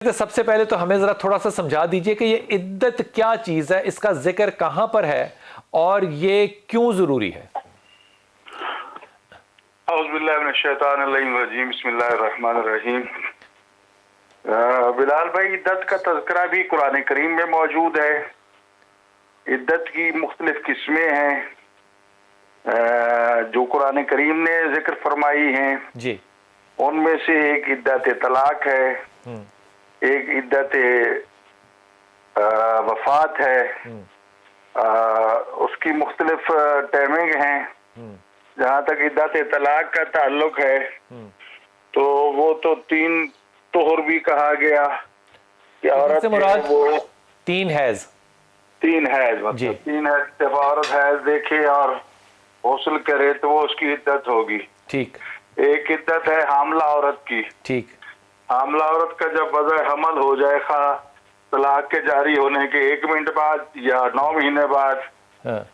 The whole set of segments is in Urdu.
ہیں سب سے پہلے تو ہمیں ذرا تھوڑا سا سمجھا دیجئے کہ یہ عدت کیا چیز ہے، اس کا ذکر کہاں پر ہے اور یہ کیوں ضروری ہے؟ اعوذ باللہ من الشیطان الرجیم، بسم اللہ الرحمن الرحیم۔ بلال بھائی، عدت کا تذکرہ بھی قرآن کریم میں موجود ہے۔ عدت کی مختلف قسمیں ہیں جو قرآن کریم نے ذکر فرمائی ہیں جی، ان میں سے ایک عدت طلاق ہے، ایک عدت وفات ہے، اس کی مختلف ٹائمنگ ہیں۔ جہاں تک عدت طلاق کا تعلق ہے تو وہ تو 3 طہر بھی کہا گیا کہ عورت سے مراد وہ 3 حیض، 3 حیض، مطلب 3 حیض جب عورت حیض دیکھے اور غسل کرے تو وہ اس کی عدت ہوگی۔ ٹھیک۔ ایک عدت ہے حاملہ عورت کی۔ ٹھیک۔ حاملہ عورت کا جب وضع حمل ہو جائے، خواہ طلاق کے جاری ہونے کے 1 منٹ بعد یا 9 مہینے بعد،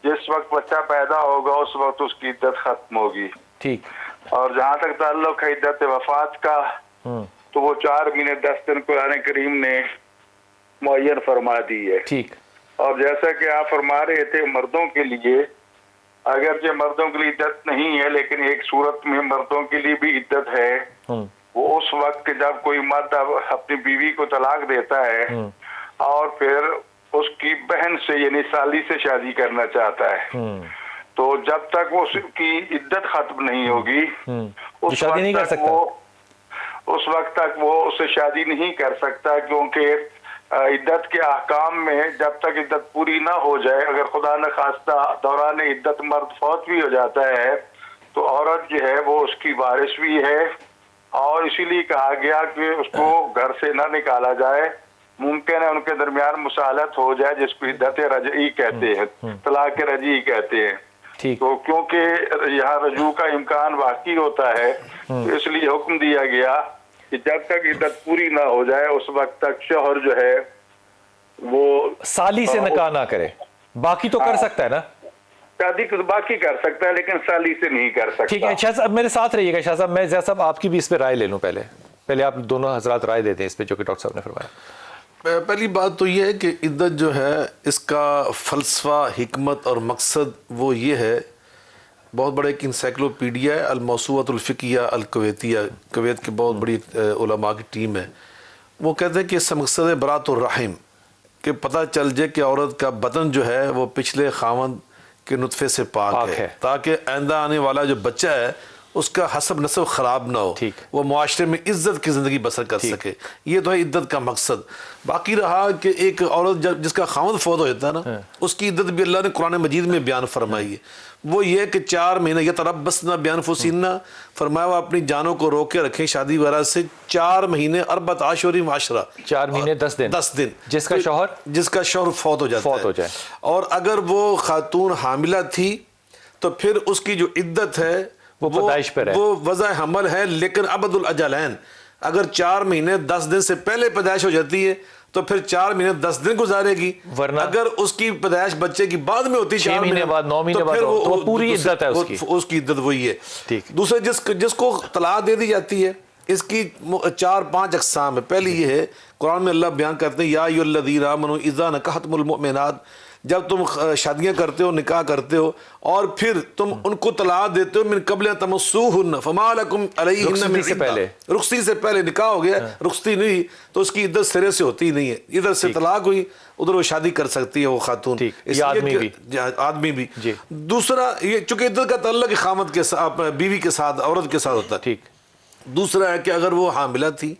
جس وقت بچہ پیدا ہوگا اس وقت اس کی عدت ختم ہوگی۔ ٹھیک۔ اور جہاں تک تعلق ہے عدت وفات کا تو وہ 4 مہینے 10 دن قرآن کریم نے معین فرما دی ہے۔ ٹھیک۔ اور جیسا کہ آپ فرما رہے تھے مردوں کے لیے، اگرچہ مردوں کے لیے عدت نہیں ہے لیکن ایک صورت میں مردوں کے لیے بھی عدت ہے، وہ اس وقت جب کوئی مرد اپنی بیوی کو طلاق دیتا ہے اور پھر اس کی بہن سے یعنی سالی سے شادی کرنا چاہتا ہے، تو جب تک اس کی عدت ختم نہیں ہوگی اس وقت تک وہ اس سے شادی نہیں کر سکتا، کیونکہ عدت کے احکام میں جب تک عدت پوری نہ ہو جائے، اگر خدا نخواستہ دوران عدت مرد فوت بھی ہو جاتا ہے تو عورت جو ہے وہ اس کی وارث بھی ہے، اور اسی لیے کہا گیا کہ اس کو گھر سے نہ نکالا جائے۔ ممکن ہے ان کے درمیان مصالحت ہو جائے جس کو عدت رجعی کہتے ہیں، طلاق رجعی کہتے ہیں۔ تو کیونکہ یہاں رجوع کا امکان واقعی ہوتا ہے تو اس لیے حکم دیا گیا کہ جب تک عدت پوری نہ ہو جائے اس وقت تک شوہر جو ہے وہ سالی سے نکاح نہ کرے، باقی تو کر سکتا ہے نا؟ شادی باقی کر سکتا ہے لیکن سالی سے نہیں کر سکتا۔ ٹھیک ہے شاہ صاحب، میرے ساتھ رہیے گا۔ شاہ صاحب، میں زیاد صاحب آپ کی بھی اس پہ رائے لے لوں، پہلے آپ دونوں حضرات رائے دیتے ہیں اس پہ جو کہ ڈاکٹر صاحب نے فرمایا۔ پہلی بات تو یہ ہے کہ عدت جو ہے اس کا فلسفہ، حکمت اور مقصد وہ یہ ہے، بہت بڑا ایک انسائکلوپیڈیا ہے، الموسوعۃ الفقہیہ الکویتیہ، کویت کی بہت بڑی علماء کی ٹیم ہے، وہ کہتے ہیں کہ اس سے مقصد ہے برات الرحم، کہ پتہ چل جائے کہ عورت کا بدن جو ہے وہ پچھلے خاوند کے نطفے سے پاک ہے، تاکہ آئندہ آنے والا جو بچہ ہے اس کا حسب نسب خراب نہ ہو، وہ معاشرے میں عزت کی زندگی بسر کر سکے۔ یہ تو ہے عدت کا مقصد۔ باقی رہا کہ ایک عورت جس کا خاوند فوت ہو جاتا ہے نا، اس کی عدت بھی اللہ نے قرآن مجید میں بیان فرمائی ہے، وہ یہ کہ 4 مہینے یتربصن بانفسہن، فرمایا وہ اپنی جانوں کو روکے رکھیں شادی وغیرہ سے 4 مہینے 4 اشہر و عشرہ، 4 مہینے 10 دن جس کا شوہر فوت ہو جاتا ہے۔ اور اگر وہ خاتون حاملہ تھی تو پھر اس کی جو عدت ہے وہ پیدائش پر ہے، وہ وضع حمل ہے، لیکن ابد الاجلین، اگر 4 مہینے 10 دن سے پہلے پیدائش ہو جاتی ہے تو پھر 4 مہینے 10 دن گزارے گی، ورنہ اگر اس کی پیدائش بچے کی بعد میں ہوتی 6 مہینے بعد 9 مہینے بعد تو پوری عدت ہے اس کی عدت وہی ہے۔ دوسرے جس کو طلاق دے دی جاتی ہے اس کی 4-5 اقسام ہے۔ پہلی یہ ہے، قرآن میں اللہ بیان کرتے ہیں یا ایھا الذین آمنوا اذا نکحتم المؤمنات، جب تم شادیاں کرتے ہو، نکاح کرتے ہو اور پھر تم ان کو طلاق دیتے ہو من قبل ان تمسوہن فما لکم علیہن من عدہ، رخصتی سے پہلے نکاح ہو گیا، رخصتی نہیں تو اس کی عدت سرے سے ہوتی نہیں ہے، ادھر سے طلاق ہوئی ادھر وہ شادی کر سکتی ہے وہ خاتون، آدمی بھی۔ دوسرا یہ چونکہ عدت کا تعلق خامد کے ساتھ، بیوی کے ساتھ، عورت کے ساتھ ہوتا ہے۔ دوسرا ہے کہ اگر وہ حاملہ تھی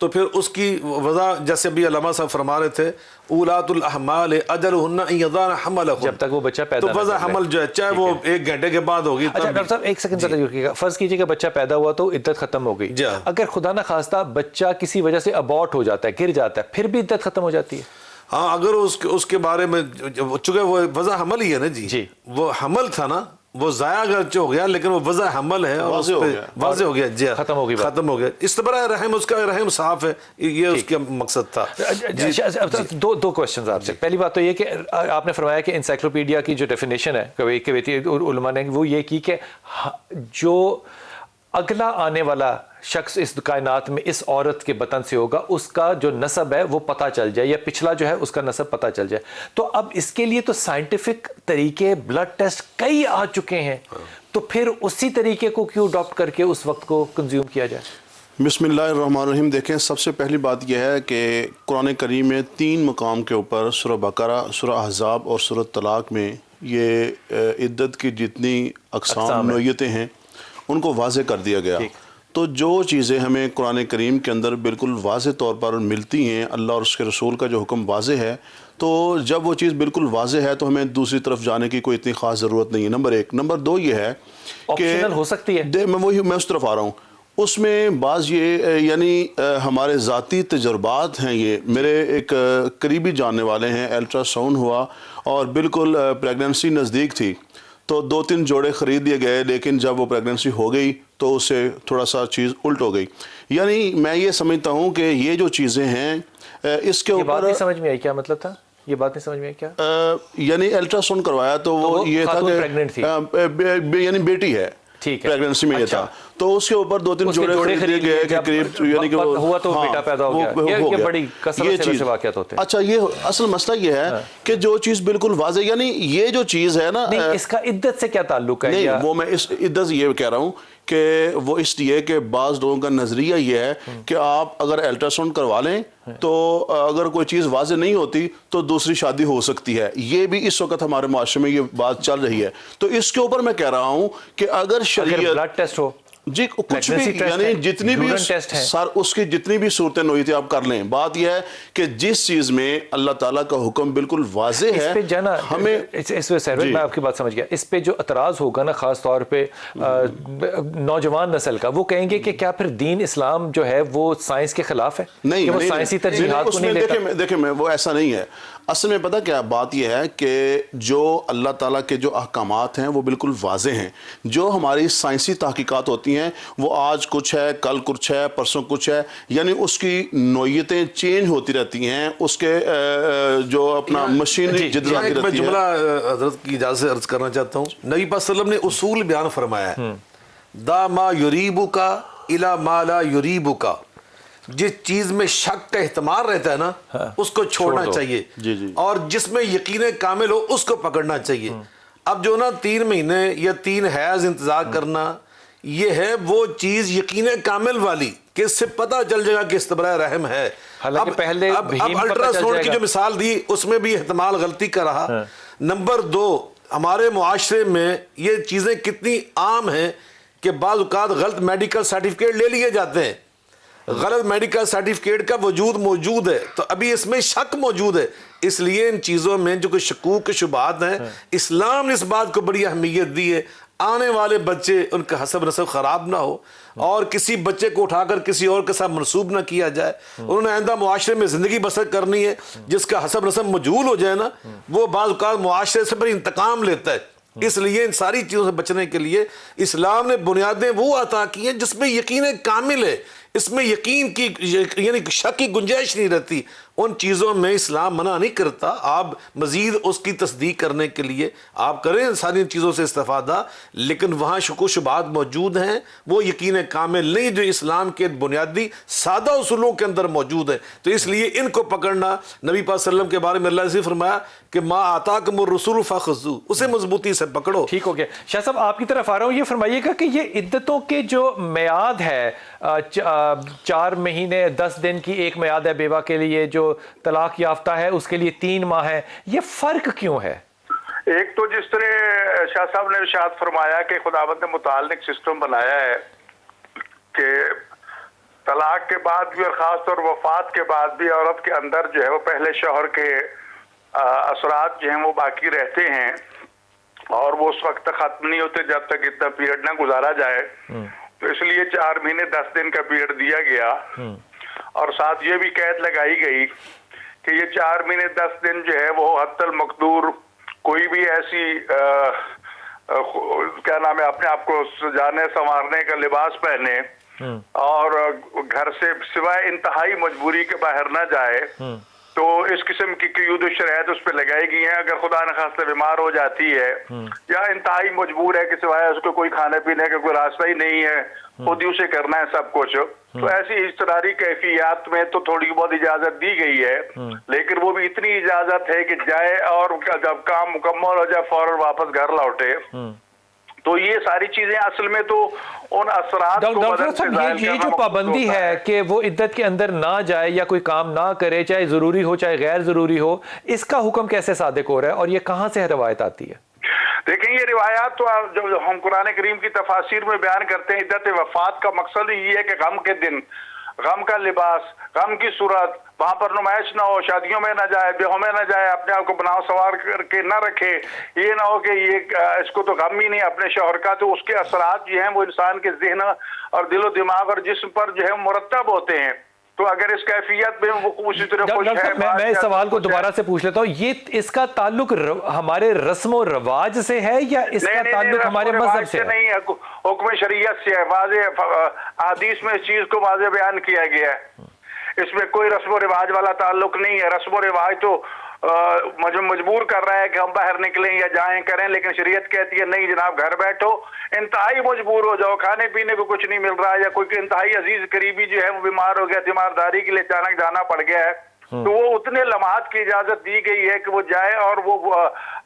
تو پھر اس کی وضع جیسے ابھی علامہ صاحب فرما رہے تھے اولاۃ الاحمال اجلہن ان یضعن حملہن، جب تک وہ بچہ پیدا تو وضع حمل جو ہے چاہے وہ 1 گھنٹے کے بعد ہوگی۔ اچھا ڈاکٹر صاحب ایک سیکنڈ ذرا رکیے گا، فرض کیجئے کہ بچہ پیدا ہوا تو عدت ختم ہو گئی، اگر خدا نہ خواستہ بچہ کسی وجہ سے ابورٹ ہو جاتا ہے، گر جاتا ہے، پھر بھی عدت ختم ہو جاتی ہے؟ ہاں، اگر اس کے بارے میں چونکہ وہ وضع حمل ہی ہے نا جی، وہ حمل تھا نا، وہ ضائع اگرچہ ہو گیا لیکن وہ وضع حمل ہے اور واضح ہو گیا، جی ختم ہو گیا، استبراء رحم، اس کا رحم صاف ہے، یہ اس کا مقصد تھا۔ دو کوشچنز آپ سے۔ پہلی بات تو یہ کہ آپ نے فرمایا کہ انسائکلوپیڈیا کی جو ڈیفینیشن ہے کویتی علماء نے وہ یہ کی کہ جو اگلا آنے والا شخص اس کائنات میں اس عورت کے بطن سے ہوگا اس کا جو نسب ہے وہ پتہ چل جائے، یا پچھلا جو ہے اس کا نسب پتہ چل جائے. تو اب اس کے لیے تو سائنٹیفک طریقے، بلڈ ٹیسٹ کئی آ چکے ہیں، تو پھر اسی طریقے کو کیوں اڈاپٹ کر کے اس وقت کو کنزیوم کیا جائے؟ بسم اللہ الرحمن الرحیم. دیکھیں، سب سے پہلی بات یہ ہے کہ قرآن کریم میں 3 مقام کے اوپر سورہ بقرہ، سورہ احزاب اور سورہ طلاق میں یہ عدت کی جتنی اقسام نوعیتیں ہیں ان کو واضح کر دیا گیا. تو جو چیزیں ہمیں قرآن کریم کے اندر بالکل واضح طور پر ملتی ہیں، اللہ اور اس کے رسول کا جو حکم واضح ہے، تو جب وہ چیز بالکل واضح ہے تو ہمیں دوسری طرف جانے کی کوئی اتنی خاص ضرورت نہیں ہے. نمبر 1. نمبر 2 یہ ہے کہ آپشنل ہو سکتی ہے. میں اس طرف آ رہا ہوں. اس میں بعض یہ یعنی ہمارے ذاتی تجربات ہیں. یہ میرے ایک قریبی جاننے والے ہیں، الٹرا ساؤنڈ ہوا اور بالکل پریگننسی نزدیک تھی، تو 2-3 جوڑے خرید لیے گئے، لیکن جب وہ پریگننسی ہو گئی تو اس سے تھوڑا سا چیز الٹ ہو گئی. یعنی میں یہ سمجھتا ہوں کہ یہ جو چیزیں ہیں اس کے اوپر... یہ بات نہیں سمجھ میں آئی، کیا مطلب تھا؟ یہ بات نہیں سمجھ میں آئی کیا؟ یعنی الٹرا ساؤنڈ کروایا تو وہ یہ تھا کہ یعنی بیٹی ہے، پریگننسی میں یہ تھا، تو اس کے اوپر 2-3 جوڑے خریدے گئے کہ قریب یعنی کہ ہوا تو بیٹا پیدا ہو گیا. یہ بڑی کثرت سے واقعات ہوتے ہیں. اچھا، یہ اصل مسئلہ یہ ہے کہ جو چیز بالکل واضح، یعنی یہ جو چیز ہے نا، اس کا عدت سے کیا تعلق ہے؟ نہیں، وہ میں اس عدت سے یہ کہہ رہا ہوں کہ وہ اس لیے کہ بعض لوگوں کا نظریہ یہ ہے کہ آپ اگر الٹرا ساؤنڈ کروا لیں تو اگر کوئی چیز واضح نہیں ہوتی تو دوسری شادی ہو سکتی ہے. یہ بھی اس وقت ہمارے معاشرے میں یہ بات چل رہی ہے. تو اس کے اوپر میں کہہ رہا ہوں کہ اگر شریعت بلڈ ٹیسٹ ہو، جی کچھ بھی، یعنی جتنی بھی سر اس کی جتنی بھی صورتیں نوعیتیں آپ کر لیں، بات یہ ہے کہ جس چیز میں اللہ تعالیٰ کا حکم بالکل واضح ہے، ہمیں اس پہ سیروج میں آپ کی بات سمجھ گیا. اس پہ جو اعتراض ہوگا نا خاص طور پہ نوجوان نسل کا، وہ کہیں گے کہ کیا پھر دین اسلام جو ہے وہ سائنس کے خلاف ہے؟ نہیں، وہ سائنسی ترجیحات کو نہیں لیتا. دیکھیں وہ ایسا نہیں ہے. اصل میں پتہ کیا بات یہ ہے کہ جو اللہ تعالیٰ کے جو احکامات ہیں وہ بالکل واضح ہیں. جو ہماری سائنسی تحقیقات ہوتی ہیں وہ آج کچھ ہے، کل کچھ ہے، پرسوں کچھ ہے، یعنی اس کی نوعیتیں چینج ہوتی رہتی ہیں، اس کے جو اپنا مشینری جدت رہتی ہے. میں جملہ حضرت کی اجازت سے عرض کرنا چاہتا ہوں. نبی پاک صلی اللہ علیہ وسلم نے اصول بیان فرمایا ہے، دا ما یریبک الی ما لا یریبک. جس چیز میں شک کا احتمال رہتا ہے نا اس کو چھوڑنا چاہیے، اور جس میں یقین کامل ہو اس کو پکڑنا چاہیے. اب جو نا 3 مہینے یا 3 حیض انتظار کرنا، یہ ہے وہ چیز یقین کامل والی کہ اس سے پتہ چل جائے گا کہ استبراء رحم ہے. اب الٹرا ساؤنڈ کی جو مثال دی اس میں بھی احتمال غلطی کا رہا. نمبر 2، ہمارے معاشرے میں یہ چیزیں کتنی عام ہیں کہ بعض اوقات غلط میڈیکل سرٹیفکیٹ لے لیے جاتے ہیں. غلط میڈیکل سرٹیفکیٹ کا وجود موجود ہے، تو ابھی اس میں شک موجود ہے. اس لیے ان چیزوں میں جو کوئی شکوک شبہات ہیں، اسلام نے اس بات کو بڑی اہمیت دی ہے. آنے والے بچے ان کا حسب نسب خراب نہ ہو اور کسی بچے کو اٹھا کر کسی اور کے ساتھ منسوب نہ کیا جائے. انہوں نے آئندہ معاشرے میں زندگی بسر کرنی ہے. جس کا حسب نسب مجہول ہو جائے نا، وہ بعض اوقات معاشرے سے بڑی انتقام لیتا ہے. اس لیے ان ساری چیزوں سے بچنے کے لیے اسلام نے بنیادیں وہ عطا کی ہیں جس میں یقین کامل ہے، اس میں یقین کی یعنی شک کی گنجائش نہیں رہتی. ان چیزوں میں اسلام منع نہیں کرتا. آپ مزید اس کی تصدیق کرنے کے لیے آپ کریں ساری چیزوں سے استفادہ، لیکن وہاں شک و شبہات موجود ہیں، وہ یقین کامل نہیں جو اسلام کے بنیادی سادہ اصولوں کے اندر موجود ہے. تو اس لیے ان کو پکڑنا، نبی پاک صلی اللہ علیہ وسلم کے بارے میں اللہ نے فرمایا کہ ما آتاکم الرسول فخذوہ، اسے مضبوطی سے پکڑو. ٹھیک ہو گیا. شاہ صاحب آپ کی طرف آ رہا ہوں، یہ فرمائیے گا کہ یہ عدتوں کے جو میعاد ہے، 4 مہینے 10 دن کی ایک میعاد ہے بیوہ کے لیے، جو طلاق یافتہ ہے اس کے لیے 3 ماہ ہے، یہ فرق کیوں ہے؟ ایک تو جس طرح شاہ صاحب نے ارشاد فرمایا کہ خداوند نے متعلق سسٹم بنایا ہے کہ طلاق کے بعد بھی اور خاص طور وفات کے بعد بھی عورت کے اندر جو ہے وہ پہلے شوہر کے اثرات جو ہیں وہ باقی رہتے ہیں اور وہ اس وقت تک ختم نہیں ہوتے جب تک اتنا پیریڈ نہ گزارا جائے. تو اس لیے 4 مہینے 10 دن کا پیریڈ دیا گیا، اور ساتھ یہ بھی قید لگائی گئی کہ یہ 4 مہینے 10 دن جو ہے وہ حتی المقدور کوئی بھی ایسی کیا نام ہے اپنے آپ کو سجانے سنوارنے کا لباس پہنے اور گھر سے سوائے انتہائی مجبوری کے باہر نہ جائے تو اس قسم کی قیود و شرائط اس پہ لگائی گئی ہیں. اگر خدا نخواستہ بیمار ہو جاتی ہے یا انتہائی مجبور ہے کہ سوائے اس کو کوئی کھانے پینے کا کوئی راستہ ہی نہیں ہے, خود ہی اسے کرنا ہے سب کچھ, تو ایسی اضطراری کیفیات میں تو تھوڑی بہت اجازت دی گئی ہے, لیکن وہ بھی اتنی اجازت ہے کہ جائے اور جب کام مکمل ہو جائے فوراً واپس گھر لوٹے. تو یہ ساری چیزیں اصل میں تو ان اثرات کو بدن سے ظاہر یہ جو پابندی ہے کہ وہ عدت کے اندر نہ جائے یا کوئی کام نہ کرے, چاہے ضروری ہو چاہے غیر ضروری ہو, اس کا حکم کیسے صادق ہو رہا ہے اور یہ کہاں سے روایت آتی ہے؟ دیکھیں یہ روایات تو جو ہم قرآن کریم کی تفاسیر میں بیان کرتے ہیں, عدت وفات کا مقصد یہ ہے کہ غم کے دن, غم کا لباس, غم کی صورت, وہاں پر نمائش نہ ہو, شادیوں میں نہ جائے, بیاہوں میں نہ جائے, اپنے آپ کو بناؤ سوار کر کے نہ رکھے. یہ نہ ہو کہ یہ اس کو تو غم ہی نہیں اپنے شوہر کا, تو اس کے اثرات جو ہیں وہ انسان کے ذہن اور دل و دماغ اور جسم پر جو ہے مرتب ہوتے ہیں. تو اگر اس کیفیت میں وہ اسی طرح خوش ہے. میں اس سوال کو دوبارہ سے پوچھ لیتا ہوں, یہ اس کا تعلق ہمارے رسم و رواج سے ہے یا اس کا تعلق ہمارے مذہب سے نہیں ہے, حکم شریعت سے ہے. واضح حدیث میں اس چیز کو واضح بیان کیا گیا ہے. اس میں کوئی رسم و رواج والا تعلق نہیں ہے. رسم و رواج تو مجبور کر رہا ہے کہ ہم باہر نکلیں یا جائیں کریں, لیکن شریعت کہتی ہے نہیں جناب گھر بیٹھو, انتہائی مجبور ہو جاؤ, کھانے پینے کو کچھ نہیں مل رہا ہے, یا کوئی انتہائی عزیز قریبی جو ہے وہ بیمار ہو گیا, تیمارداری کے لیے اچانک جانا پڑ گیا ہے, تو وہ اتنے لمحات کی اجازت دی گئی ہے کہ وہ جائے اور وہ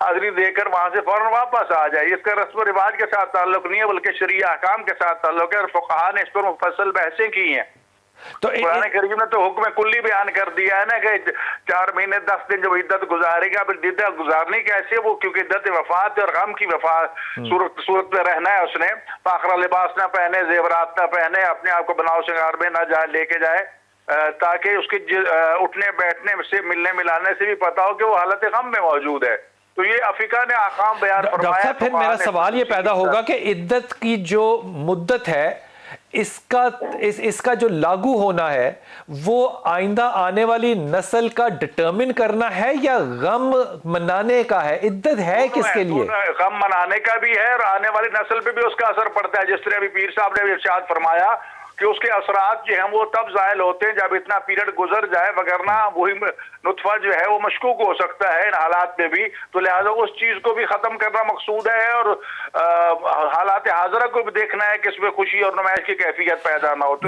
حاضری دے کر وہاں سے فوراً واپس آ جائے. اس کا رسم و رواج کے ساتھ تعلق نہیں ہے بلکہ شرعی احکام کے ساتھ تعلق ہے, اور فقہا نے اس پر مفصل بحثیں کی ہیں. تو قرآن کریم نے تو حکم کلی بیان کر دیا ہے نا کہ 4 مہینے 10 دن جب عدت گزارے گا. عدت گزارنی کیسے, وہ کیونکہ عدت وفات اور غم کی وفات صورت میں رہنا ہے. اس نے فاخرہ لباس نہ پہنے, زیورات نہ پہنے, اپنے آپ کو بناؤ شنگار میں نہ جائے لے کے جائے, تاکہ اس کے اٹھنے بیٹھنے سے ملنے ملانے سے بھی پتا ہو کہ وہ حالت غم میں موجود ہے. تو یہ افقہ نے احکام بیان فرمایا. پھر میرا سوال یہ پیدا ہوگا کہ عدت کی جو مدت ہے اس کا جو لاگو ہونا ہے وہ آئندہ آنے والی نسل کا ڈٹرمن کرنا ہے یا غم منانے کا ہے؟ عدت ہے کس کے لیے؟ غم منانے کا بھی ہے اور آنے والی نسل پہ بھی اس کا اثر پڑتا ہے. جس طرح ابھی پیر صاحب نے ارشاد فرمایا کہ اس کے اثرات جو ہیں وہ تب ظاہر ہوتے ہیں جب اتنا پیریڈ گزر جائے, وگرنہ وہی نطفہ جو ہے وہ مشکوک ہو سکتا ہے ان حالات میں بھی. تو لہٰذا اس چیز کو بھی ختم کرنا مقصود ہے اور حالات حاضرہ کو بھی دیکھنا ہے کہ اس میں خوشی اور نمائش کی کیفیت پیدا نہ ہو. تو